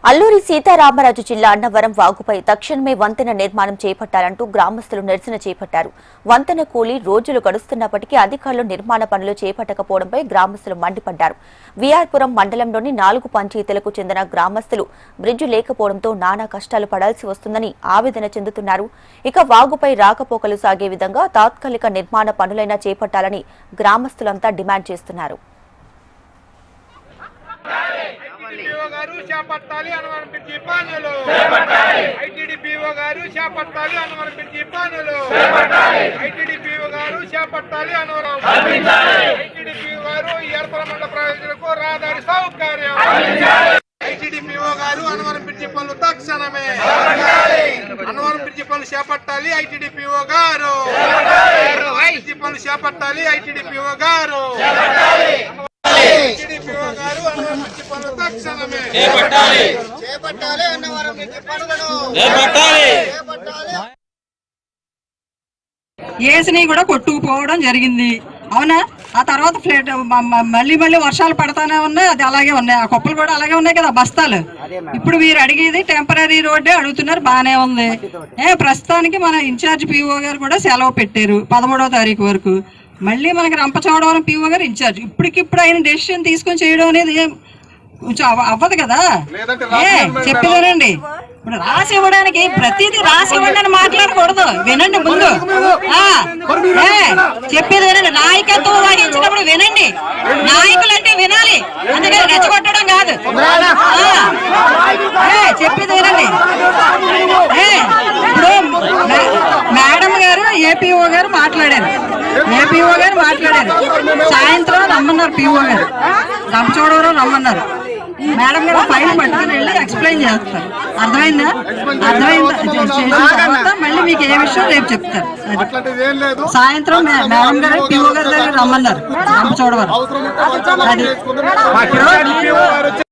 అల్లూరి సీతారామరాజు జిల్లా అన్నవరం వాగుపై తక్షణమే వంతెన నిర్మాణం చేపట్టాలంటూ గ్రామస్తులు నిరసన చేపట్టారు. వంతెన కూలి రోజులు గడుస్తున్నప్పటికీ అధికారులు నిర్మాణ పనులు చేపట్టకపోవడంపై గ్రామస్తులు మండిపడ్డారు. విఆర్పురం మండలంలోని 4 పంచాయతీలకు చెందిన గ్రామస్తులు బ్రిడ్జి లేకపోవడంతో నానా కష్టాలు పడాల్సి వస్తుందని ఆవేదన చెందుతున్నారు. ఇక వాగుపై రాకపోకలు సాగే విధంగా తాత్కాలిక నిర్మాణ పనులైనా చేపట్టాలని గ్రామస్తులంతా డిమాండ్ చేస్తున్నారు. చేపట్టాలి అనవరం బ్రిడ్జి పనులు ఐటీడీపీఓ గారు చేపట్టాలి అనవరం బ్రిడ్జి పనులు ఐటీడీపీఓ గారు చేపట్టాలి అనవరం ఐటీడీపీఓ గారు ఎర్పల మండల ప్రజలకు రహదారి సౌకర్యం ఐటీడీపీఓ గారు అనవరం బ్రిడ్జి పనులు తక్షణమే అనవరం బ్రిడ్జి పనులు చేపట్టాలి ఐటీడీపీఓ గారు బ్రిడ్జి పనులు చేపట్టాలి ఐటీడీపీఓ గారు ఏసిని కూడా కొట్టుకుపోవడం జరిగింది. అవునా? ఆ తర్వాత ఫ్లాట్ మళ్ళీ వర్షాలు పడతానే ఉన్నాయి, అది అలాగే ఉన్నాయి. ఆ కుప్పలు కూడా అలాగే ఉన్నాయి కదా, బస్తాలు. ఇప్పుడు మీరు అడిగేది టెంపరీ రోడ్డే అడుగుతున్నారు, బాగానే ఉంది. ప్రస్తుతానికి మన ఇన్ఛార్జ్ పీఓ గారు కూడా సెలవు పెట్టారు 13వ తారీఖు వరకు. మళ్ళీ మనకి రంపచోడవరం పీఓ గారు ఇన్ఛార్జ్. ఇప్పటికిప్పుడు ఆయన డెసిషన్ తీసుకొని చేయడం అనేది కొంచెం అవ్వదు కదా. చెప్పేదేనండి, ఇప్పుడు రాసి ఇవ్వడానికి ప్రతిదీ రాసి ఇవ్వండి అని మాట్లాడకూడదు. వినండి ముందు, చెప్పేది వినండి. నాయకత్వం వహించినప్పుడు వినండి. నాయకులు అంటే వినాలి, అందుకని రెచ్చగొట్టడం కాదు. చెప్పేది వినండి. ఇప్పుడు మేడం గారు ఏపీఓ గారు మాట్లాడారు. సాయంత్రం రమ్మన్నారు పీఓ గారు, రంపచోడవరం రమ్మన్నారు. మేడం గారు ఫైల్ పట్టుకుని వెళ్ళి ఎక్స్ప్లెయిన్ చేస్తారు. అర్థమైందా? చేసిన తర్వాత మళ్ళీ మీకు ఏ విషయం రేపు చెప్తారు. సాయంత్రం మేడం గారు పీఓ గారి దగ్గర రమ్మన్నారు రంపచోడవరం. అది